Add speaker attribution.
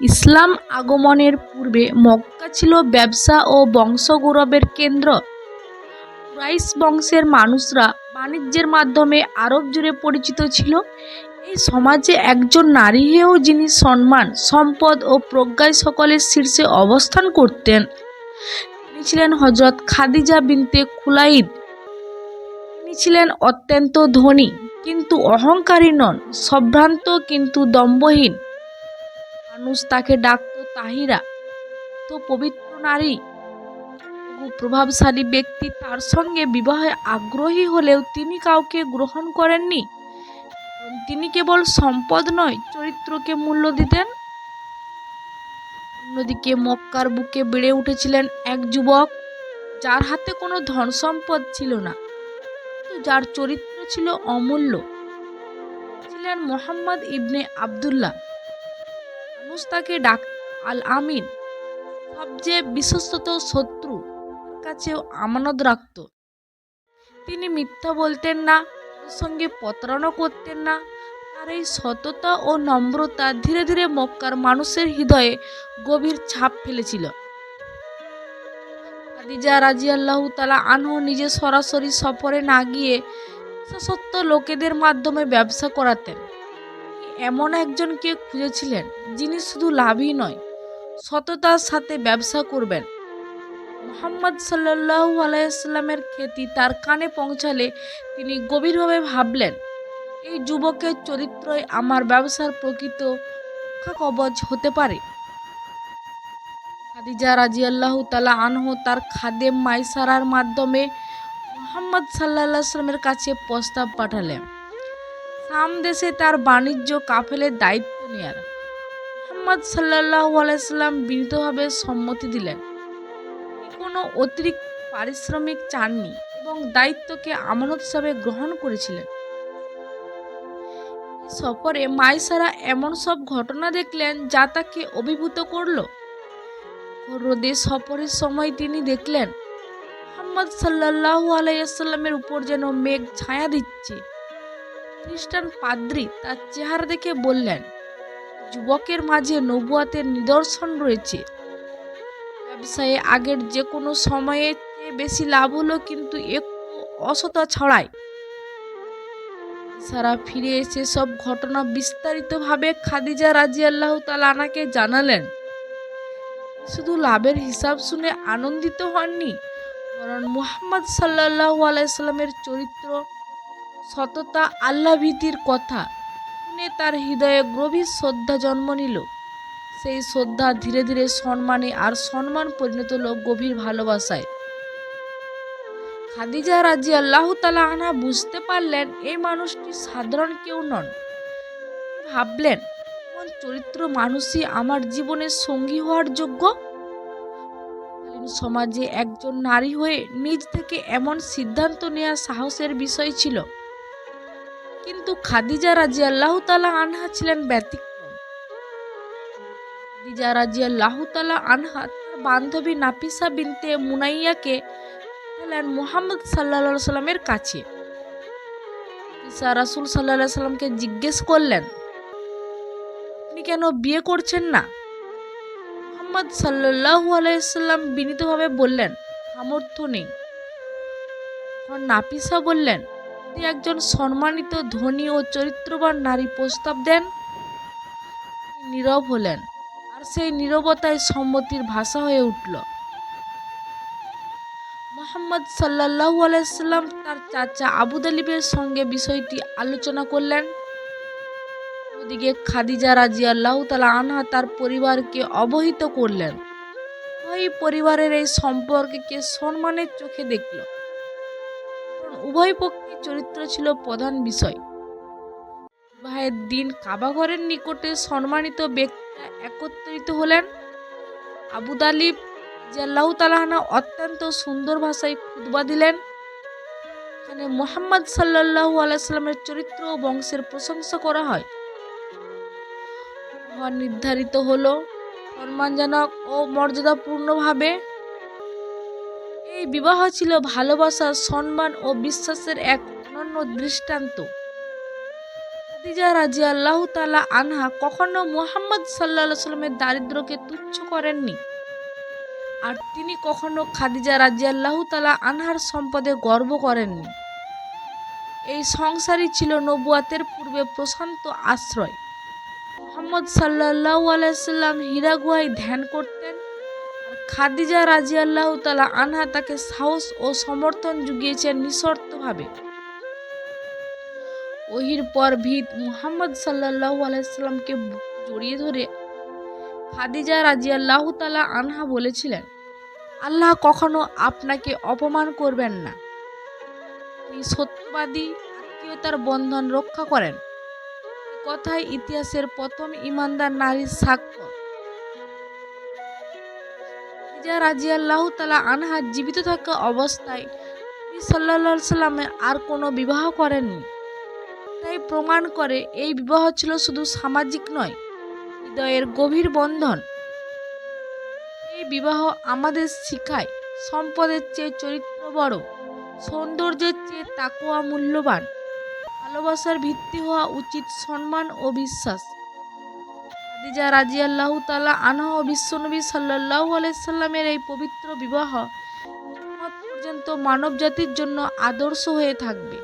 Speaker 1: ইসলাম আগমনের পূর্বে মক্কা ছিল ব্যবসা ও বংশগৌরবের কেন্দ্র। কুরাইশ বংশের মানুষরা বাণিজ্যের মাধ্যমে আরব জুড়ে পরিচিত ছিল। এই সমাজে একজন নারী হয়েও যিনি সম্মান, সম্পদ ও প্রজ্ঞায় সকলের শীর্ষে অবস্থান করতেন, তিনি ছিলেন হযরত খাদিজা বিনতে খুলাইদ। তিনি ছিলেন অত্যন্ত ধনী কিন্তু অহংকারী নন, সম্ভ্রান্ত কিন্তু দম্ভহীন। মানুষ তাকে ডাকত তাহিরা, তো পবিত্র নারী। বহু প্রভাবশালী ব্যক্তি তার সঙ্গে বিবাহে আগ্রহী হলেও তিনি কাউকে গ্রহণ করেননি, কারণ তিনি কেবল সম্পদ নয়, চরিত্রকে মূল্য দিতেন। অন্যদিকে মক্কার বুকে বেড়ে উঠেছিলেন এক যুবক, যার হাতে কোনো ধন সম্পদ ছিল না, কিন্তু যার চরিত্র ছিল অমূল্য। ছিলেন মুহাম্মদ ইবনে আবদুল্লাহ। মানুষ তাকে ডাকত আল আমিন, সবচেয়ে বিশ্বস্ত শত্রু তার কাছেও আমানত রাখত। তিনি মিথ্যা বলতেন না, কারোর সঙ্গে প্রতারণা করতেন না। তার এই সততা ও নম্রতা ধীরে ধীরে মক্কার মানুষের হৃদয়ে গভীর ছাপ ফেলেছিল। খাদিজা রাদিয়াল্লাহু তাআলা আনহু নিজে সরাসরি সফরে না গিয়ে বিশেষত লোকেদের মাধ্যমে ব্যবসা করাতেন। এমন একজনকে খুঁজেছিলেন যিনি শুধু লাভই নয়, সততার সাথে ব্যবসা করবেন। মুহাম্মদ সাল্লাল্লাহু আলাইহি ওয়াসাল্লামের খ্যাতি তার কানে পৌঁছালে তিনি গভীরভাবে ভাবলেন, এই যুবকের চরিত্রই আমার ব্যবসার প্রকৃত রক্ষাকবচ হতে পারে। খাদিজা রাদিয়াল্লাহু তাআলা আনহু তার খাদেম মাইসারার মাধ্যমে মুহাম্মদ সাল্লাল্লাহু আলাইহি ওয়াসাল্লামের কাছে প্রস্তাব পাঠালেন শাম দেশে তার বাণিজ্য কাফেলের দায়িত্ব নেয়ার। মুহাম্মদ সাল্লাল্লাহু আলাইহি ওয়াসাল্লাম বিনীতভাবে সম্মতি দিলেন। তিনি কোনো অতিরিক্ত পারিশ্রমিক চাননি এবং দায়িত্বকে আমানত হিসাবে গ্রহণ করেছিলেন। এই সফরে মাইসারা এমন সব ঘটনা দেখলেন যা তাকে অভিভূত করল। রোদে সফরের সময় তিনি দেখলেন মুহাম্মদ সাল্লাল্লাহু আলাইহি ওয়াসাল্লামের উপর যেন মেঘ ছায়া দিচ্ছে। খ্রিস্টান পাদ্রী তার চেহারা দেখে বললেন, যুবকের মাঝে নবুয়াতের নিদর্শন রয়েছে। ব্যবসায়ে আগের যে কোনো সময়ের চেয়ে বেশি লাভ হলো, কিন্তু একটু অসততা ছড়ায়। সারা ফিরে এসে সব ঘটনা বিস্তারিতভাবে খাদিজা রাদিয়াল্লাহু তাআলা আনহাকে জানালেন। শুধু লাভের হিসাব শুনে আনন্দিত হননি, বরং মুহাম্মদ সাল্লাল্লাহু আলাইহি ওয়াসাল্লামের চরিত্র, সততা, আল্লাহ ভীতির কথা শুনে তার হৃদয়ে গভীর শ্রদ্ধা জন্ম নিল। সেই শ্রদ্ধা ধীরে ধীরে সম্মানে, আর সম্মান পরিণত হলো গভীর ভালোবাসায়। খাদিজা রাদিয়াল্লাহু তাআলা আনহা বুঝতে পারলেন এই মানুষটি সাধারণ কেউ নন। ভাবলেন, কোন চরিত্র মানুষই আমার জীবনের সঙ্গী হওয়ার যোগ্য। সমাজে একজন নারী হয়ে নিজ থেকে এমন সিদ্ধান্ত নেওয়া সাহসের বিষয় ছিল, কিন্তু খাদিজা রাদিয়াল্লাহু তাআলা আনহা ছিলেন ব্যতিক্রম। খাদিজা রাদিয়াল্লাহু তাআলা আনহা তার বান্ধবী নাফিসা বিনতে মুনাইয়াকে পাঠালেন মুহাম্মদ সাল্লাল্লাহু আলাইহি ওয়াসাল্লামের কাছে। রাসূল সাল্লাল্লাহু আলাইহি ওয়াসাল্লামকে জিজ্ঞেস করলেন, আপনি কেন বিয়ে করছেন না? মুহাম্মদ সাল্লাল্লাহু আলাইহি ওয়াসাল্লাম বিনীতভাবে বললেন, সামর্থ্য নেই। তখন নাফিসা বললেন, যদি একজন সম্মানিত, ধনী ও চরিত্রবান নারী প্রস্তাব দেন। তিনি নীরব হলেন, আর সেই নীরবতাই সম্মতির ভাষা হয়ে উঠল। মুহাম্মদ সাল্লাল্লাহু আলাইহি ওয়াসাল্লাম তার চাচা আবু তালিবের সঙ্গে বিষয়টি আলোচনা করলেন। ওদিকে খাদিজা রাদিয়াল্লাহু তাআলা আনহা তার পরিবারকে অবহিত করলেন। ওই পরিবারের এই সম্পর্ককে সম্মানের চোখে দেখল, কারণ উভয় পক্ষের চরিত্র ছিল প্রধান বিষয়। বিবাহের দিন কাবাঘরের নিকটে সম্মানিত ব্যক্তিরা একত্রিত হলেন। আবু তালিব রাদিয়াল্লাহু তাআলা আনহু অত্যন্ত সুন্দর ভাষায় খুতবা দিলেন। এখানে মুহাম্মদ সাল্লাল্লাহু আলাইহি ওয়াসাল্লামের চরিত্র ও বংশের প্রশংসা করা হয়। নির্ধারিত হলো সম্মানজনক ও মর্যাদাপূর্ণভাবে। এই বিবাহ ছিল ভালোবাসা, সম্মান ও বিশ্বাসের এক অনন্য দৃষ্টান্ত। খাদিজা রাদিয়াল্লাহু তাআলা আনহা কখনো মুহাম্মদ সাল্লাল্লাহু আলাইহি সাল্লামের দারিদ্র্যকে তুচ্ছ করেননি, আর তিনি কখনো খাদিজা রাদিয়াল্লাহু তাআলা আনহার সম্পদে গর্ব করেননি। এই সংসারই ছিল নবুয়াতের পূর্বে প্রশান্ত আশ্রয়। মুহাম্মদ সাল্লাল্লাহু আলাইহি সাল্লাম হীরা গুহায় ধ্যান করতেন, আর খাদিজা রাদিয়াল্লাহু তাআলা আনহা তাকে সাহস ও সমর্থন জুগিয়েছেন নিঃশর্তভাবে। ওহীর পর ভিত মুহাম্মদ সাল্লাল্লাহু আলাইহি সাল্লামকে জড়িয়ে ধরে খাদিজা রাদিয়াল্লাহু তাআলা আনহা বলেছিলেন, আল্লাহ কখনো আপনাকে অপমান করবেন না। তিনি সত্যবাদী, আত্মীয়তার বন্ধন রক্ষা করেন। এ কথাই ইতিহাসের প্রথম ঈমানদার নারীর সাক্ষ্য। খাদিজা রাদিয়াল্লাহু তাআলা আনহা জীবিত থাকা অবস্থায় নবী সাল্লাল্লাহু আলাইহি সাল্লামের আর কোনো বিবাহ করেননি। তাই প্রমাণ করে এই বিবাহ ছিল শুধু সামাজিক নয়, হৃদয়ের গভীর বন্ধন। এই বিবাহ আমাদের শিখায় সম্পদের চেয়ে চরিত্র বড়, সৌন্দর্যের চেয়ে তাকওয়া মূল্যবান। ভালোবাসার ভিত্তি হওয়া উচিত সম্মান ও বিশ্বাস। খাদিজা রাদিয়াল্লাহু তাআলা আনহা ও বিশ্বনবী সাল্লাল্লাহু আলাইহি সাল্লামের এই পবিত্র বিবাহ কিয়ামত পর্যন্ত মানবজাতির জন্য আদর্শ হয়ে থাকবে।